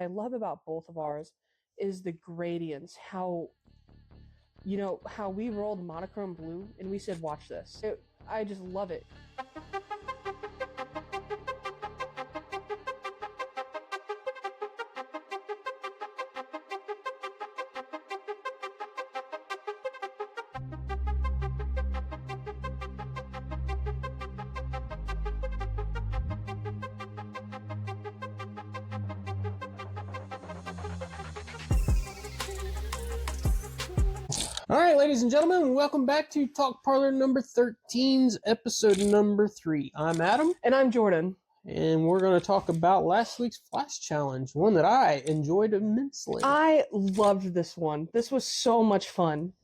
I love about both of ours is the gradients, how how we rolled monochrome blue and we said watch this. I just love it. All right, ladies and gentlemen, welcome back to Talk Parlor number 13's episode number 3. I'm Adam. And I'm Jordan. And we're going to talk about last week's Flash Challenge, one that I enjoyed immensely. I loved this one. This was so much fun.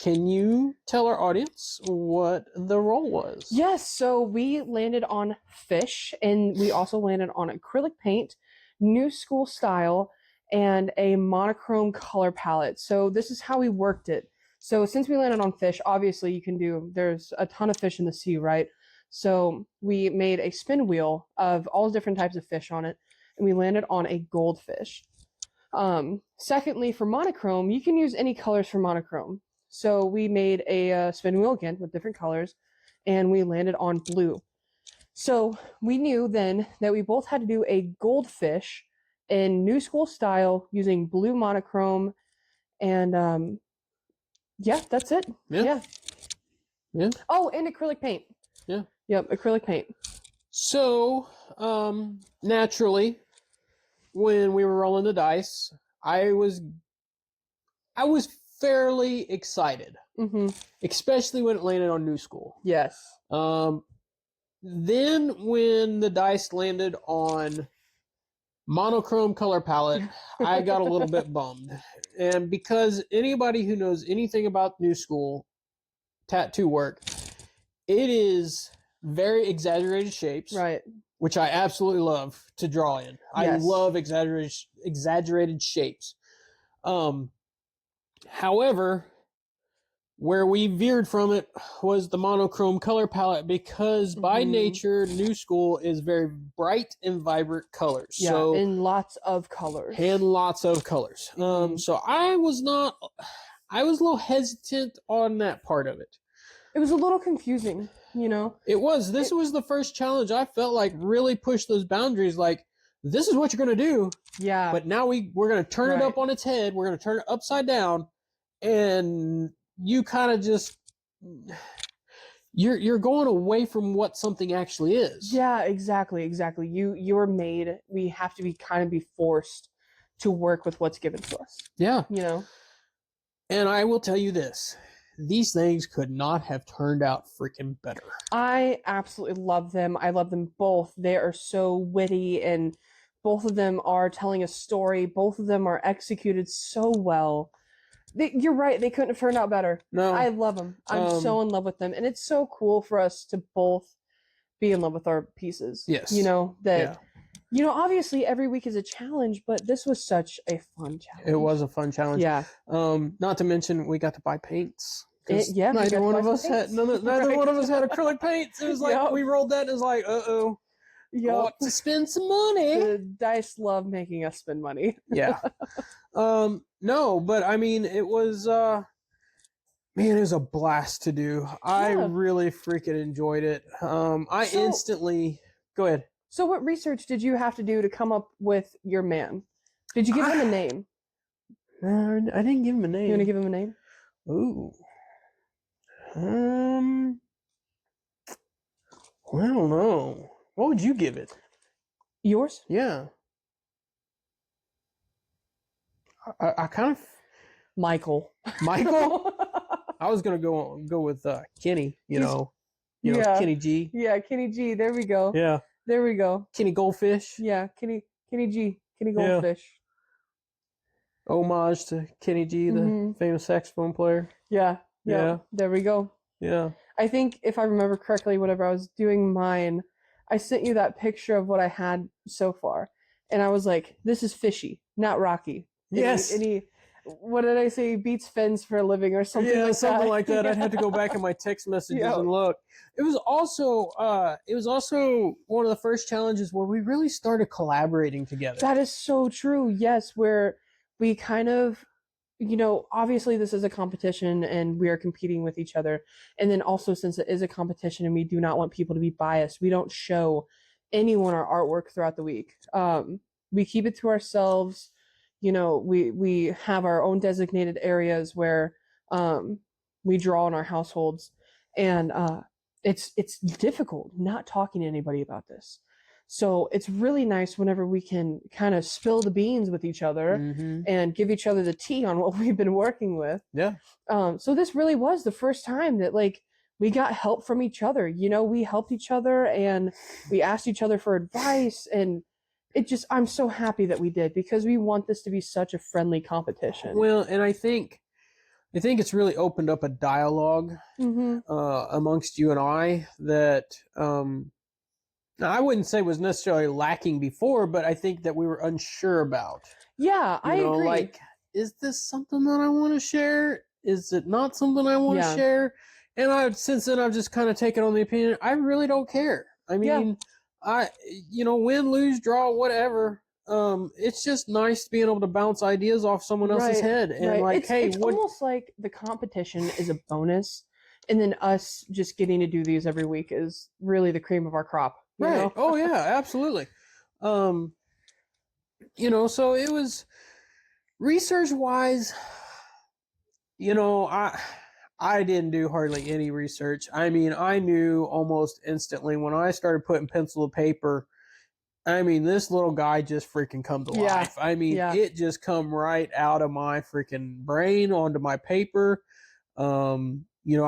Can you tell our audience what the role was? Yes, so we landed on fish, and we also landed on acrylic paint, new school style, and a monochrome color palette. So this is how we worked it. So since we landed on fish, obviously there's a ton of fish in the sea, right? So we made a spin wheel of all different types of fish on it, and we landed on a goldfish. Secondly, for monochrome, you can use any colors for monochrome. So we made a spin wheel again with different colors, and we landed on blue. So we knew then that we both had to do a goldfish in new school style using blue monochrome, and yeah, that's it. Yeah. Oh, and acrylic paint. Yeah. Yep, acrylic paint. So, naturally, when we were rolling the dice, I was fairly excited, especially when it landed on new school. Yes. Then when the dice landed on monochrome color palette, I got a little bit bummed. And because anybody who knows anything about new school tattoo work, it is very exaggerated shapes, right? Which I absolutely love to draw in. Yes. I love exaggerated shapes. However, where we veered from it was the monochrome color palette because by nature, new school is very bright and vibrant colors. Yeah, so, and lots of colors. So I was a little hesitant on that part of it. It was a little confusing, It was. This was the first challenge I felt like really pushed those boundaries. Like, this is what you're going to do. Yeah. But now we're going to turn it up on its head. We're going to turn it upside down. And you kind of just, you're going away from what something actually is. Yeah, exactly. You're made, we have to be forced to work with what's given to us. Yeah. And I will tell you this. These things could not have turned out freaking better. I absolutely love them. I love them both. They are so witty, and both of them are telling a story. Both of them are executed so well. You're right. They couldn't have turned out better. No. I love them. I'm so in love with them. And it's so cool for us to both be in love with our pieces. Yes. Obviously every week is a challenge, but this was such a fun challenge. It was a fun challenge. Yeah. Not to mention we got to buy paints. Neither one of us had acrylic paints. It was like we rolled that and it was like, got to spend some money. The dice love making us spend money. Yeah. No, but I mean it was it was a blast to do. I really freaking enjoyed it. Go ahead. So what research did you have to do to come up with your man? Did you give him a name? I didn't give him a name. You want to give him a name? Ooh. I don't know. What would you give it? Yours? Yeah. I kind of Michael. I was gonna go with Kenny. Kenny G. Yeah, Kenny G. There we go. Yeah. There we go. Kenny Goldfish. Yeah, Kenny G. Kenny Goldfish. Yeah. Homage to Kenny G, the famous saxophone player. Yeah. There we go. Yeah. I think if I remember correctly, whenever I was doing mine, I sent you that picture of what I had so far, and I was like, "This is fishy, not rocky." Yes. What did I say? Beats fins for a living or something Yeah, like something that. like that. Yeah. I'd have to go back in my text messages Yeah. and look. It was also one of the first challenges where we really started collaborating together. That is so true. Yes, where we kind of, obviously this is a competition and we are competing with each other. And then also, since it is a competition and we do not want people to be biased, we don't show anyone our artwork throughout the week. We keep it to ourselves. We have our own designated areas where we draw in our households, and it's difficult not talking to anybody about this. So it's really nice whenever we can kind of spill the beans with each other Mm-hmm. and give each other the tea on what we've been working with. Yeah. So this really was the first time that like we got help from each other. We helped each other and we asked each other for advice, and I'm so happy that we did, because we want this to be such a friendly competition. Well, and I think it's really opened up a dialogue amongst you and I that now, I wouldn't say was necessarily lacking before, but I think that we were unsure about. Yeah, I agree. Like, is this something that I want to share? Is it not something I want to Yeah. share? And since then I've just kind of taken on the opinion, I really don't care. I mean, win, lose, draw, whatever. It's just nice being able to bounce ideas off someone else's head and like, it's almost like the competition is a bonus, and then us just getting to do these every week is really the cream of our crop. Right. Oh yeah, absolutely. So it was research wise, I didn't do hardly any research. I mean, I knew almost instantly when I started putting pencil to paper. I mean, this little guy just freaking come to life. I mean, it just come right out of my freaking brain onto my paper. I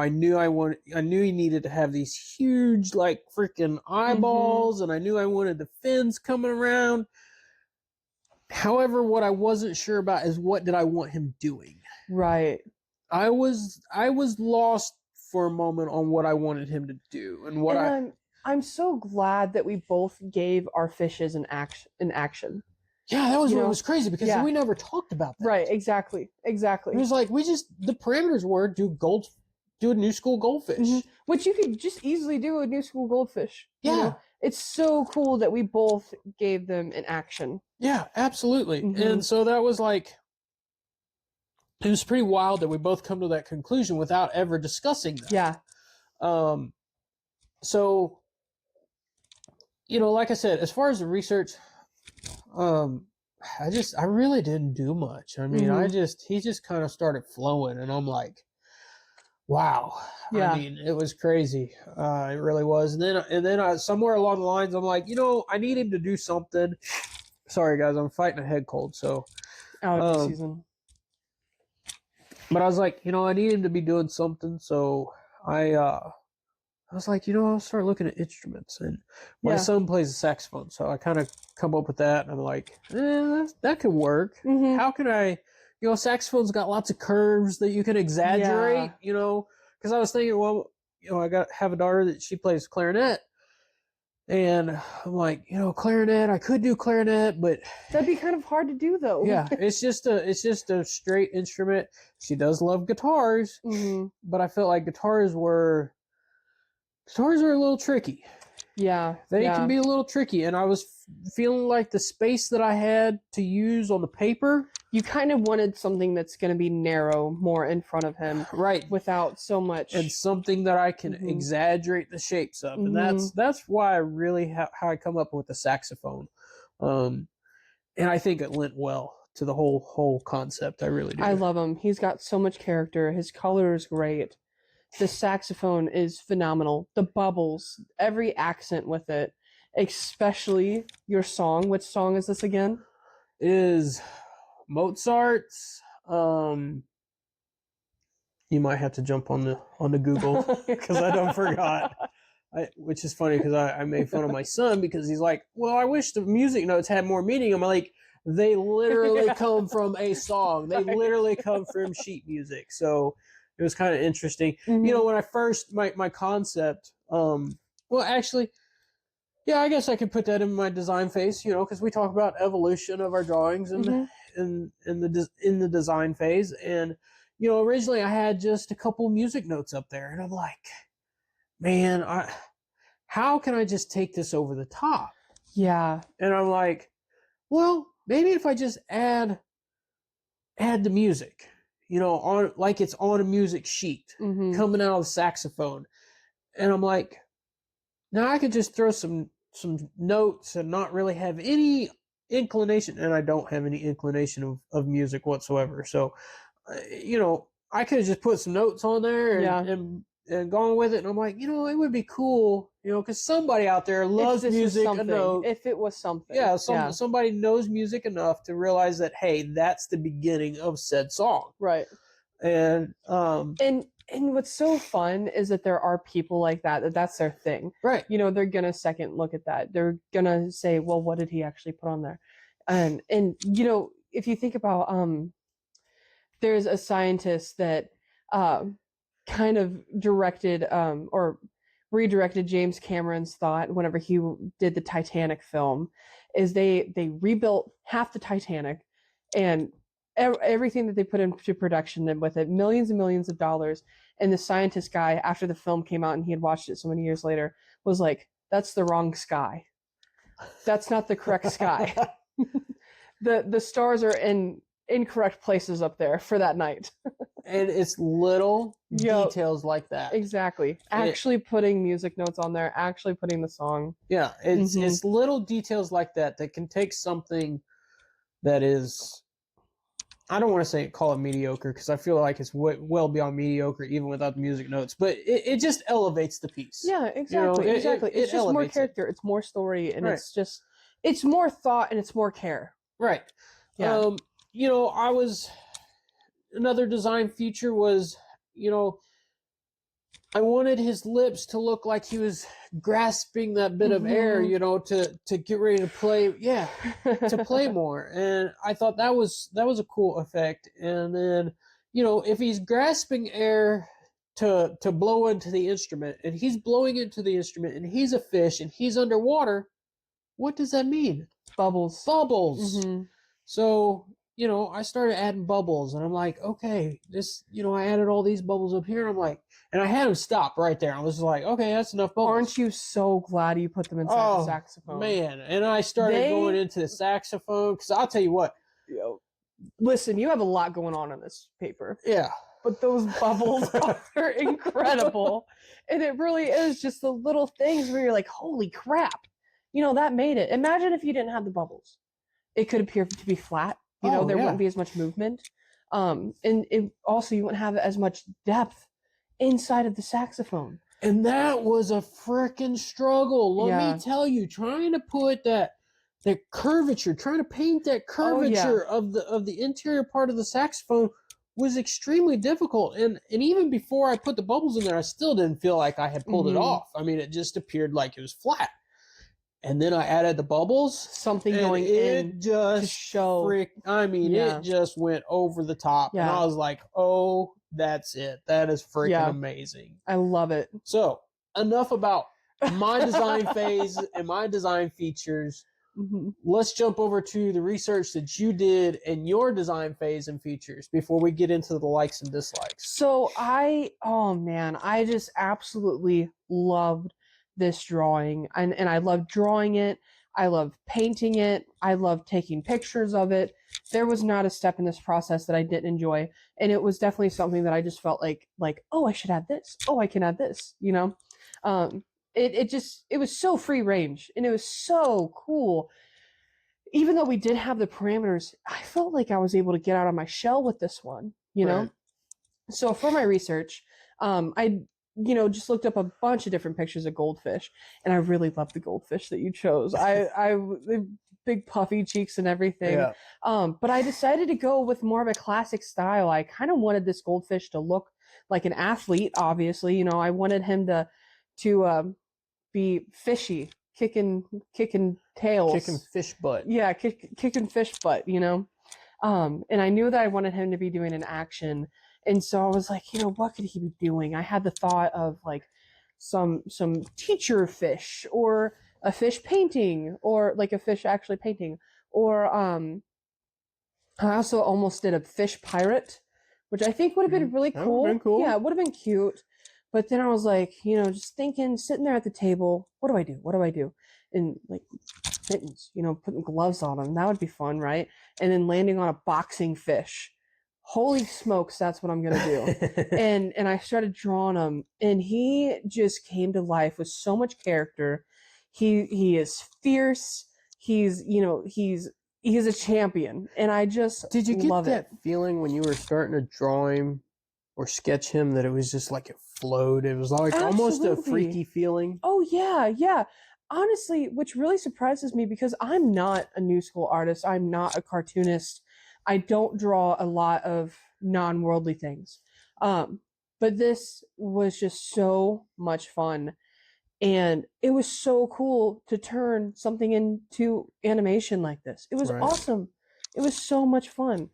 knew he needed to have these huge, like, freaking eyeballs, and I knew I wanted the fins coming around. However, what I wasn't sure about is what did I want him doing. Right. I was lost for a moment on what I wanted him to do and what I'm so glad that we both gave our fishes an action. Yeah, that was what was crazy, because we never talked about that. Right, exactly. It was like the parameters were do a new school goldfish. Which you could just easily do a new school goldfish. Yeah. It's so cool that we both gave them an action. Yeah, absolutely. And so that was like, it was pretty wild that we both come to that conclusion without ever discussing that. Yeah. So, like I said, as far as the research, I really didn't do much. I mean, he just kind of started flowing, and I'm like, wow. Yeah. I mean, it was crazy. It really was. And then somewhere along the lines, I'm like, I need him to do something. Sorry, guys, I'm fighting a head cold, so. Allergy season. But I was like, I need him to be doing something, so I was like, I'll start looking at instruments. And my son plays a saxophone, so I kind of come up with that, and I'm like, that could work. How can I, saxophone's got lots of curves that you can exaggerate, because I was thinking, well, I have a daughter that she plays clarinet, and I'm like, clarinet, I could do clarinet, but that'd be kind of hard to do, though. Yeah, it's just a straight instrument. She does love guitars, but I felt like guitars were a little tricky. Yeah, they can be a little tricky, and I was feeling like the space that I had to use on the paper. You kind of wanted something that's going to be narrow, more in front of him, right? Without so much, and something that I can exaggerate the shapes of, and that's why I really how I come up with the saxophone, and I think it lent well to the whole concept. I really do. I love him. He's got so much character. His color is great. The saxophone is phenomenal. The bubbles, every accent with it, especially your song. Which song is this again? Is Mozart's. You might have to jump on the Google, because I don't forgot. Which is funny, because I made fun of my son, because he's like, well, I wish the music notes had more meaning. I'm like, they literally come from a song. They literally come from sheet music. So it was kind of interesting. When I first, my concept, well, actually, yeah, I guess I could put that in my design phase, because we talk about evolution of our drawings, and in the design phase, and originally I had just a couple music notes up there, and I'm like, man, how can I just take this over the top? Yeah. And I'm like, well, maybe if I just add the music, on like it's on a music sheet Mm-hmm. coming out of the saxophone. And I'm like, now I could just throw some notes and not really have any inclination, and I don't have any inclination of music whatsoever. So, I could have just put some notes on there Yeah. and gone with it. And I'm like, it would be cool, because somebody out there If loves this was music something, enough. if it was something. Yeah, Yeah. somebody knows music enough to realize that, hey, that's the beginning of said song. Right. And And what's so fun is that there are people like that's their thing. right. They're gonna second look at that. They're gonna say, well, what did he actually put on there? And if you think about there's a scientist that kind of directed or redirected James Cameron's thought whenever he did the Titanic film, is they rebuilt half the Titanic, and everything that they put into production and with it, millions and millions of dollars. And the scientist guy, after the film came out and he had watched it so many years later, was like, that's the wrong sky. That's not the correct sky. The stars are in incorrect places up there for that night. And it's little details like that. Exactly. Actually putting music notes on there, actually putting the song. Yeah, it's little details like that can take something that is, I don't want to call it mediocre, because I feel like it's well beyond mediocre even without the music notes, but it just elevates the piece. Yeah, exactly. Exactly. It's just more character, it's more story, and right. it's more thought and it's more care. Right. Yeah. Another design feature was, I wanted his lips to look like he was grasping that bit of air, to get ready to play. Yeah, to play more. And I thought that was a cool effect. And then, if he's grasping air to blow into the instrument, and he's blowing into the instrument, and he's a fish, and he's underwater, what does that mean? Bubbles. Mm-hmm. So, I started adding bubbles, and I'm like, okay, this, I added all these bubbles up here. I'm like, and I had them stop right there. I was like, okay, that's enough bubbles. Aren't you so glad you put them inside the saxophone? Man. And I started going into the saxophone, because I'll tell you what. Listen, you have a lot going on in this paper. Yeah. But those bubbles are incredible. And it really is just the little things where you're like, holy crap. That made it. Imagine if you didn't have the bubbles. It could appear to be flat. There wouldn't be as much movement. And it also, you wouldn't have as much depth inside of the saxophone. And that was a freaking struggle. Let me tell you, trying to put that curvature, trying to paint that curvature of the interior part of the saxophone was extremely difficult. And even before I put the bubbles in there, I still didn't feel like I had pulled it off. I mean, it just appeared like it was flat. And then I added the bubbles. Something going in just to show. It just went over the top. Yeah. And I was like, oh, that's it. That is freaking amazing. I love it. So, enough about my design phase and my design features. Mm-hmm. Let's jump over to the research that you did in your design phase and features before we get into the likes and dislikes. So I just absolutely loved this drawing, and I love drawing it. I love painting it. I love taking pictures of it. There was not a step in this process that I didn't enjoy, and it was definitely something that I just felt like oh, I should add this. Oh, I can add this. It was so free range, and it was so cool. Even though we did have the parameters, I felt like I was able to get out of my shell with this one. Know. So for my research, I just looked up a bunch of different pictures of goldfish, and I really love the goldfish that you chose. I big puffy cheeks and everything. Yeah. But I decided to go with more of a classic style. I kind of wanted this goldfish to look like an athlete. Obviously, I wanted him to be fishy, kicking tails, kicking fish butt. Yeah, kicking fish butt. And I knew that I wanted him to be doing an action. And so I was like, what could he be doing? I had the thought of like some teacher fish, or a fish painting, or like a fish actually painting, or I also almost did a fish pirate, which I think would have been really That would've cool. been cool. Yeah, it would have been cute. But then I was like, just thinking, sitting there at the table, what do I do? What do I do? And like mittens, putting gloves on them. That would be fun, right? And then landing on a boxing fish. Holy smokes, that's what I'm gonna do. And I started drawing him, and he just came to life with so much character. He is fierce. He's a champion, and I just Did you get love that it. feeling when you were starting to draw him or sketch him that it was just like it flowed? It was like almost a Absolutely. freaky feeling. Oh yeah. Honestly, which really surprises me because I'm not a new school artist. I'm not a cartoonist. I don't draw a lot of non-worldly things. But this was just so much fun. And it was so cool to turn something into animation like this. It was Right. awesome. It was so much fun.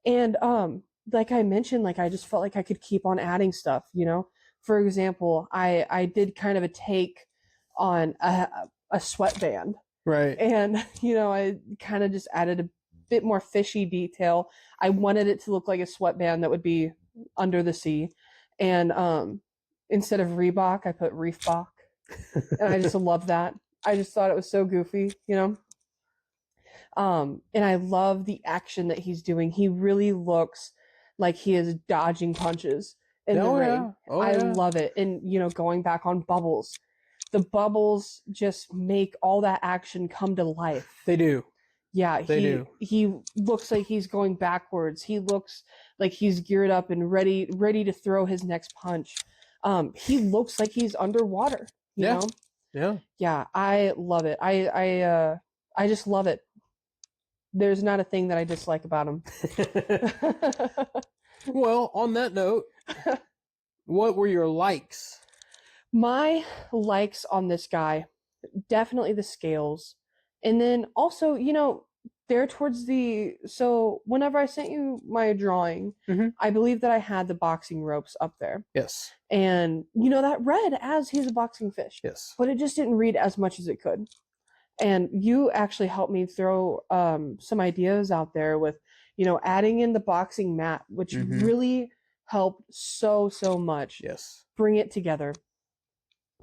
And like I mentioned, like I just felt like I could keep on adding stuff. For example, I did kind of a take on a sweatband. Right. And I kind of just added a bit more fishy detail. I wanted it to look like a sweatband that would be under the sea. And instead of Reebok, I put Reefbok. And I just love that. I just thought it was so goofy. And I love the action that he's doing. He really looks like he is dodging punches in the ring. I love it. And going back on bubbles, the bubbles just make all that action come to life. They do. Yeah, They do. He looks like he's going backwards. He looks like he's geared up and ready to throw his next punch. He looks like he's underwater. You know? Yeah. Yeah, I love it. I just love it. There's not a thing that I dislike about him. Well, on that note, what were your likes? My likes on this guy, definitely the scales. And then also, there towards so whenever I sent you my drawing, I believe that I had the boxing ropes up there. Yes. And, that read as he's a boxing fish. Yes. But it just didn't read as much as it could. And you actually helped me throw some ideas out there with, adding in the boxing mat, which really helped so much. Yes. Bring it together.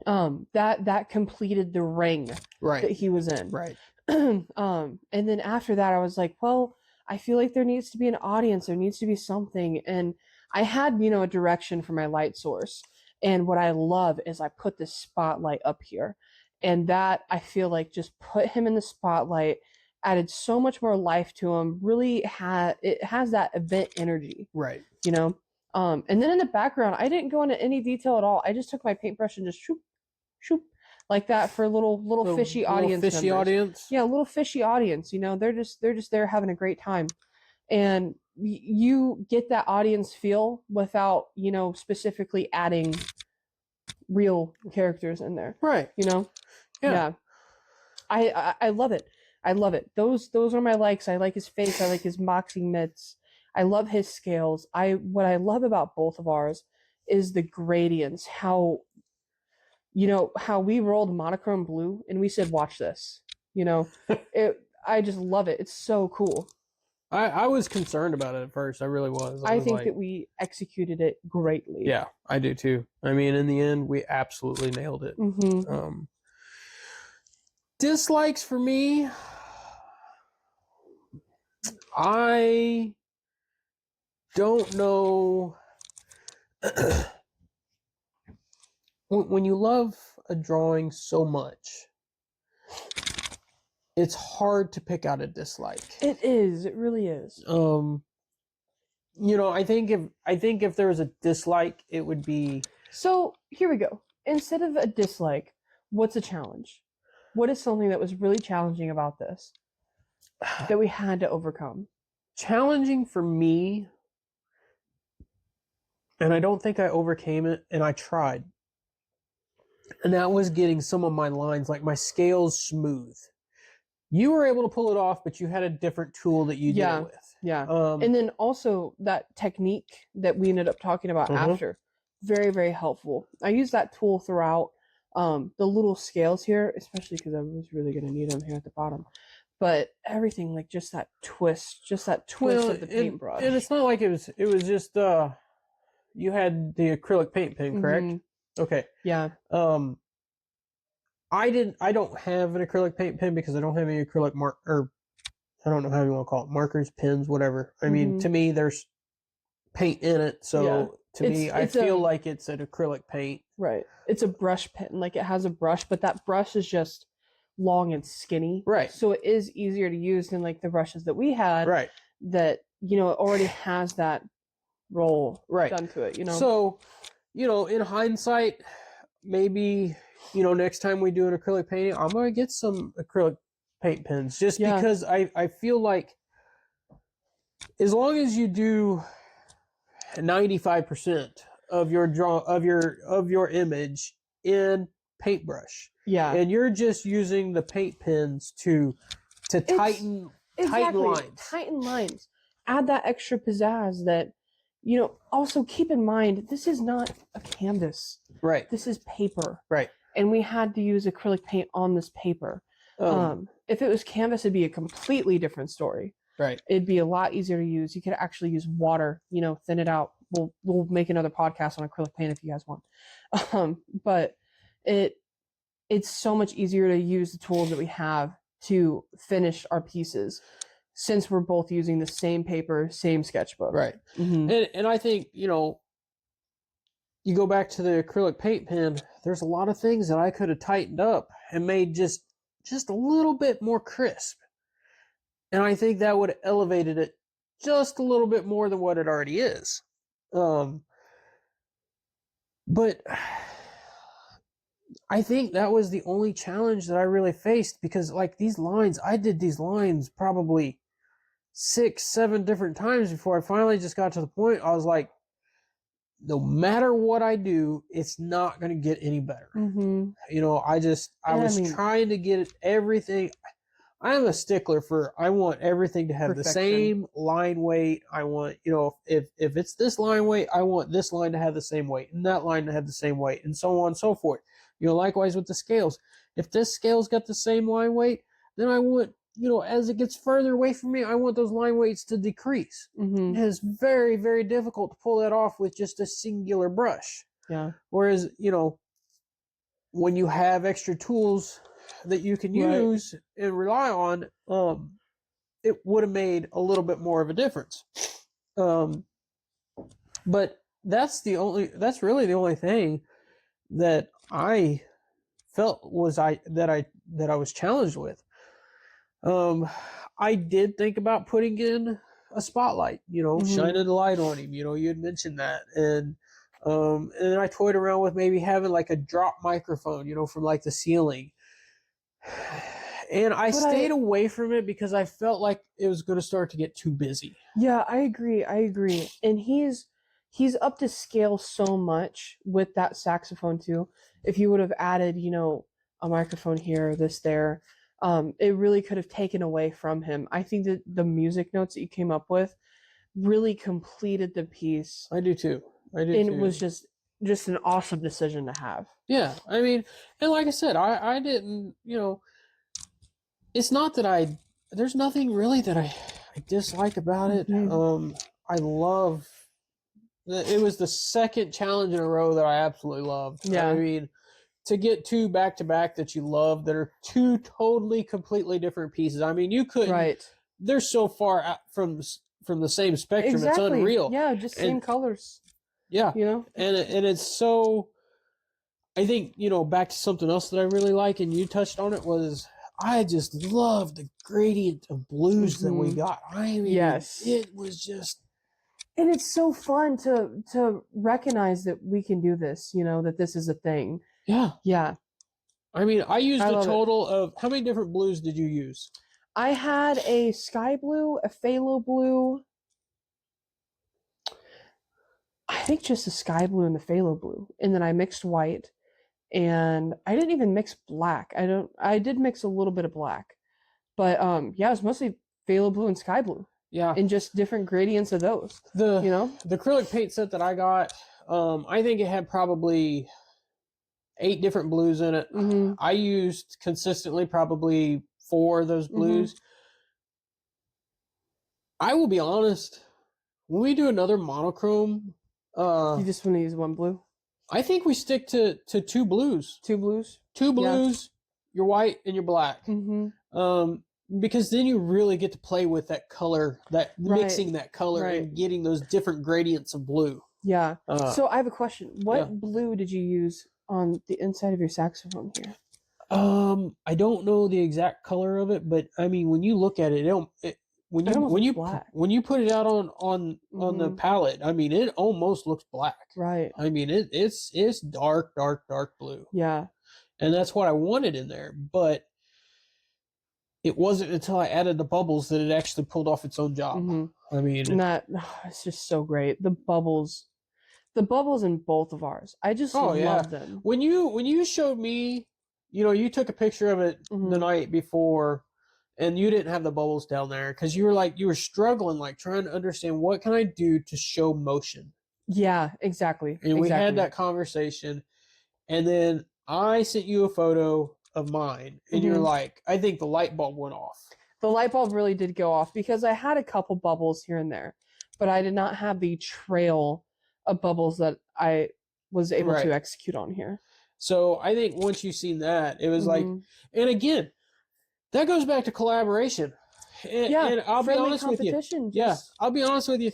That completed the ring that he was in. Right. And then after that, I was like, well, I feel like there needs to be an audience. There needs to be something. And I had, a direction for my light source. And what I love is I put this spotlight up here. And that I feel like just put him in the spotlight, added so much more life to him. Really has that event energy. Right. And then in the background, I didn't go into any detail at all. I just took my paintbrush and just shoop, like that for little fishy audience. Little fishy audience. Yeah, little fishy audience. They're just there having a great time, and you get that audience feel without specifically adding real characters in there. Right. Yeah. I love it. I love it. Those are my likes. I like his face. I like his boxing mitts. I love his scales. What I love about both of ours is the gradients. How we rolled monochrome blue and we said, watch this. I just love it. It's so cool. I was concerned about it at first. I really was. I think that we executed it greatly. Yeah, I do too. I mean, in the end, we absolutely nailed it. Dislikes for me, I don't know. When you love a drawing so much, it's hard to pick out a dislike. It is. It really is. I think if there was a dislike, it would be. So here we go. Instead of a dislike, what's a challenge? What is something that was really challenging about this that we had to overcome? Challenging for me, and I don't think I overcame it, and I tried. And that was getting some of my lines, like my scales, smooth. You were able to pull it off, but you had a different tool that you did it with. Yeah. And then also that technique that we ended up talking about after, very, very helpful. I use that tool throughout. The little scales here, especially because I was really going to need them here at the bottom. but everything like just that twist of the paintbrush. And it's not like it was just you had the acrylic paint pen, correct? Mm-hmm. Okay. Yeah. I don't have an acrylic paint pen because I don't have any acrylic or I don't know how you want to call it, markers, pens, whatever. I mean, to me, there's paint in it, so to me, I feel like it's an acrylic paint. Right. It's a brush pen. Like it has a brush, but that brush is just long and skinny. Right. So it is easier to use than like the brushes that we had. Right. That, it already has that roll done to it, So, in hindsight, maybe, next time we do an acrylic painting, I'm going to get some acrylic paint pens just because I feel like as long as you do 95% of your image in paintbrush, and you're just using the paint pens to tighten lines, add that extra pizzazz that also keep in mind this is not a canvas, right? This is paper, right? And we had to use acrylic paint on this paper. If it was canvas, it'd be a completely different story. Right. It'd be a lot easier to use. You could actually use water, thin it out. We'll make another podcast on acrylic paint if you guys want. But it's so much easier to use the tools that we have to finish our pieces since we're both using the same paper, same sketchbook. Right. Mm-hmm. And I think, you go back to the acrylic paint pen, there's a lot of things that I could have tightened up and made just a little bit more crisp. And I think that would have elevated it just a little bit more than what it already is. But I think that was the only challenge that I really faced because like I did these lines probably 6-7 different times before I finally just got to the point I was like, no matter what I do, it's not going to get any better. Mm-hmm. I was trying to get everything. I am a stickler I want everything to have the same line weight. I want, if it's this line weight, I want this line to have the same weight and that line to have the same weight and so on and so forth. Likewise with the scales. If this scale's got the same line weight, then I want, as it gets further away from me, I want those line weights to decrease. Mm-hmm. It's very, very difficult to pull that off with just a singular brush. Yeah. Whereas, when you have extra tools that you can use and rely on, it would have made a little bit more of a difference. But that's really the only thing that I felt that I was challenged with. I did think about putting in a spotlight, shining the light on him. You had mentioned that, and I toyed around with maybe having like a drop microphone, from like the ceiling. And I stayed away from it because I felt like it was going to start to get too busy. Yeah, I agree. And he's up to scale so much with that saxophone too. If you would have added, a microphone here, this there, it really could have taken away from him. I think that the music notes that you came up with really completed the piece. I do too. It was just an awesome decision to have. Yeah, I mean, and like I said, I didn't, it's not that there's nothing really that I dislike about it. Mm-hmm. I love that it was the second challenge in a row that I absolutely loved. Yeah. I mean, to get two back to back that you love that are two totally completely different pieces. I mean, you couldn't. Right. They're so far out from the same spectrum. Exactly. It's unreal. Yeah, just same colors. Yeah. And it's so. I think back to something else that I really like, and you touched on it was. I just love the gradient of blues that we got. I mean, yes, it was just, and it's so fun to recognize that we can do this. That this is a thing. Yeah. I mean, I used a total of how many different blues did you use? I had a sky blue, a phthalo blue. I think just the sky blue and the phthalo blue, and then I mixed white. And I didn't even mix black. I did mix a little bit of black. But it was mostly phthalo blue and sky blue. Yeah. And just different gradients of those. The acrylic paint set that I got, I think it had probably 8 different blues in it. Mm-hmm. I used consistently probably 4 of those blues. I will be honest. When we do another monochrome, You just want to use one blue? I think we stick to two blues. Two blues? Two blues, your white and your black. Mm-hmm. Because then you really get to play with that color, that mixing that color and getting those different gradients of blue. Yeah. So I have a question. What blue did you use on the inside of your saxophone here? I don't know the exact color of it, but I mean, when you look at it, when you put it out on the palette, I mean, it almost looks black. Right. I mean, it's dark blue. Yeah. And that's what I wanted in there, but it wasn't until I added the bubbles that it actually pulled off its own job. Mm-hmm. I mean, and it's just so great. The bubbles in both of ours. I just love them. When you showed me, you took a picture of it the night before, and you didn't have the bubbles down there because you were struggling, like trying to understand what can I do to show motion. Yeah, exactly. And we had that conversation, and then I sent you a photo of mine, and you're like, I think the light bulb went off. The light bulb really did go off because I had a couple bubbles here and there, but I did not have the trail of bubbles that I was able to execute on here. So I think once you've seen that, it was like, and again, that goes back to collaboration. And I'll be honest with you. I'll be honest with you.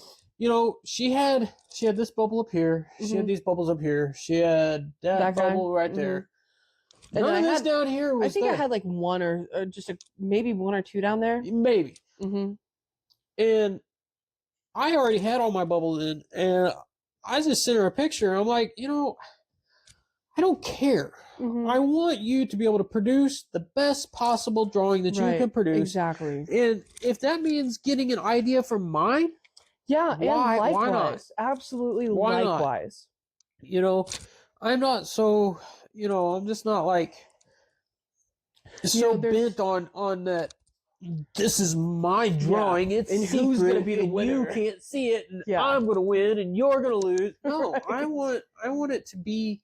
She had this bubble up here. She had these bubbles up here. She had that bubble right there. And none of this down here was I think I had like one or just maybe one or two down there. Maybe. And I already had all my bubbles in, and I just sent her a picture. I'm like, I don't care. I want you to be able to produce the best possible drawing that you can produce. Exactly. And if that means getting an idea from mine, why not? Absolutely, likewise. Not? I'm not so, I'm just not like so bent on that. This is my drawing. It's and secret, who's gonna be the winner? You can't see it, and I'm gonna win, and you're gonna lose. No, I want it to be.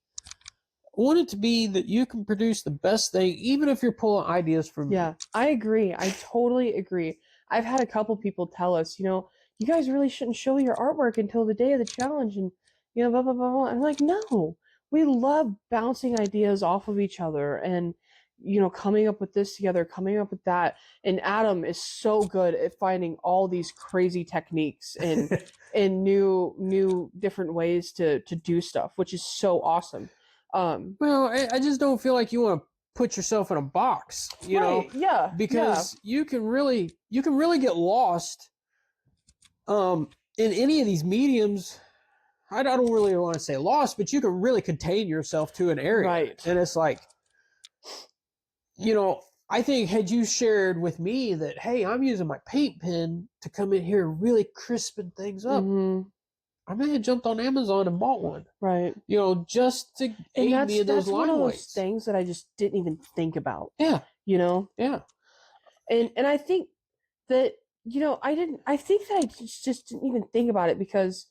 I want it to be that you can produce the best thing, even if you're pulling ideas from me. Yeah, I agree. I totally agree. I've had a couple people tell us, you guys really shouldn't show your artwork until the day of the challenge, and blah blah blah blah. I'm like, no, we love bouncing ideas off of each other, and coming up with this together, coming up with that. And Adam is so good at finding all these crazy techniques and new different ways to do stuff, which is so awesome. Well, I just don't feel like you want to put yourself in a box, know? Yeah. Because you can really get lost in any of these mediums. I don't really want to say lost, but you can really contain yourself to an area. Right. And it's like, I think had you shared with me that, hey, I'm using my paint pen to come in here and really crispen things up, I may have jumped on Amazon and bought one. Right. Just to aid me in those line weights. That's one of those things that I just didn't even think about. Yeah. Yeah. And I think that, I think that I just didn't even think about it because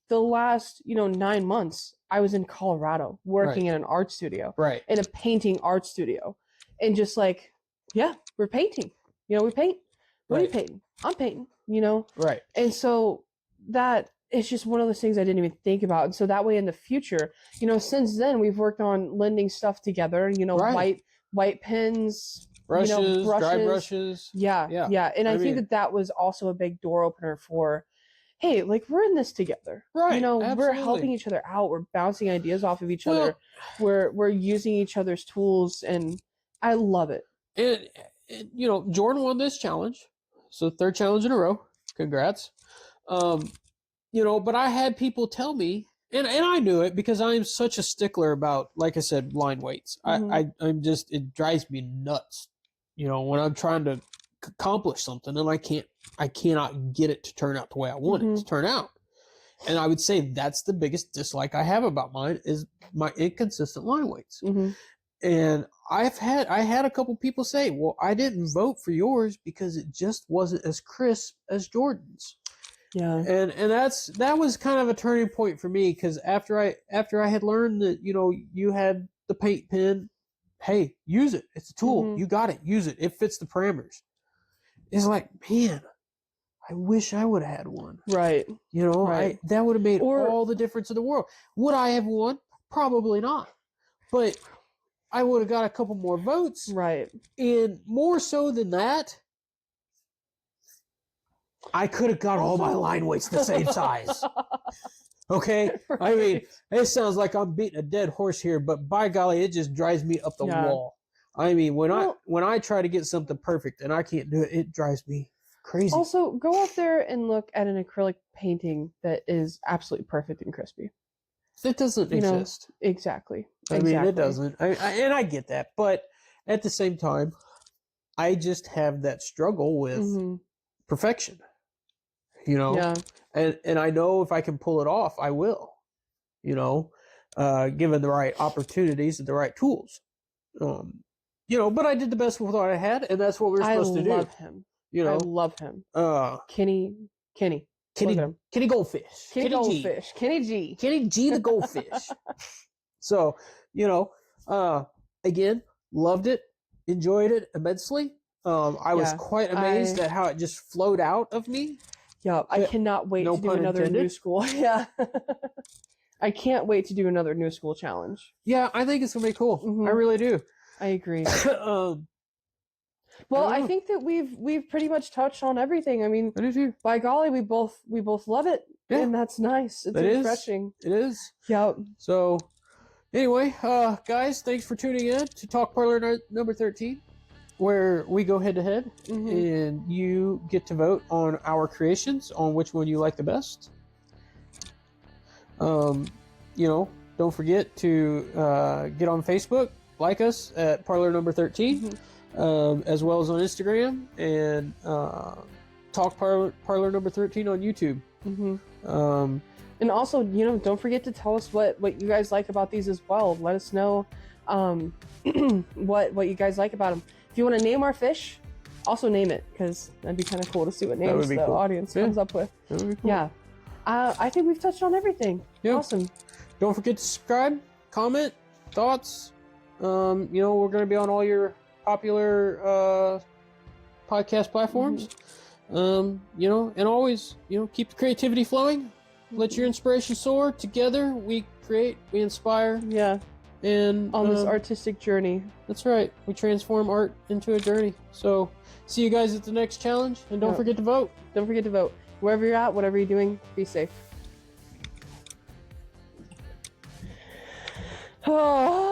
the last, 9 months I was in Colorado working in an art studio. Right. In a painting art studio. And just like, we're painting. We paint. What are you painting? I'm painting, Right. And so that it's just one of those things I didn't even think about. And so that way in the future, since then we've worked on blending stuff together, white pens, brushes, dry brushes. Yeah. And I think that was also a big door opener for, hey, like we're in this together. Right. We're helping each other out. We're bouncing ideas off of each other. We're using each other's tools, and I love it. And Jordan won this challenge. So third challenge in a row. Congrats. But I had people tell me, and I knew it because I'm such a stickler about, like I said, line weights. I'm just, it drives me nuts, when I'm trying to accomplish something and I cannot get it to turn out the way I want it to turn out. And I would say that's the biggest dislike I have about mine is my inconsistent line weights. And I had a couple people say, well, I didn't vote for yours because it just wasn't as crisp as Jordan's. Yeah. And that was kind of a turning point for me because after I had learned that, you had the paint pen, hey, use it. It's a tool. You got it. Use it. It fits the parameters. It's like, man, I wish I would have had one. Right. You know, Right. that would have made Or- all the difference in the world. Would I have won? Probably not. But I would have got a couple more votes. Right. And more so than that, I could have got all my line weights the same size. Okay? Right. I mean, it sounds like I'm beating a dead horse here, but by golly, it just drives me up the wall. I mean, when I try to get something perfect and I can't do it, it drives me crazy. Also, go out there and look at an acrylic painting that is absolutely perfect and crispy. It doesn't exist. Exactly. I mean, it doesn't. And I get that. But at the same time, I just have that struggle with perfection. You know? Yeah. And I know if I can pull it off, I will. You know? Given the right opportunities and the right tools. You know, but I did the best with what I had, and that's what we were supposed to do. I love him. You know? I love him. Kenny Goldfish. Kenny Goldfish. Kenny G. Kenny G the Goldfish. So, you know, again, loved it, enjoyed it immensely. I was quite amazed at how it just flowed out of me. Yeah, I cannot wait to do another new school. Yeah. I can't wait to do another new school challenge. Yeah, I think it's going to be cool. I really do. I agree. Well, I think that we've pretty much touched on everything. I mean, by golly, we both love it, and that's nice. It's refreshing. It is. Yeah. So, anyway, guys, thanks for tuning in to Talk Parlor number 13, where we go head to head, and you get to vote on our creations, on which one you like the best. You know, don't forget to get on Facebook, like us at Parlor number 13. As well as on Instagram, and Talk Parlor number 13 on YouTube. And also, you know, don't forget to tell us what you guys like about these as well. Let us know what you guys like about them. If you want to name our fish, also name it, because that'd be kind of cool to see what names the audience comes up with. That would be cool. Yeah. I think we've touched on everything. Awesome. Don't forget to subscribe, comment, thoughts. You know, we're going to be on all your popular podcast platforms. You know, and always, you know, keep the creativity flowing. Let your inspiration soar. Together, we create, we inspire. Yeah. And on this artistic journey. That's right. We transform art into a journey. So, see you guys at the next challenge, and don't forget to vote. Don't forget to vote. Wherever you're at, whatever you're doing, be safe. Oh.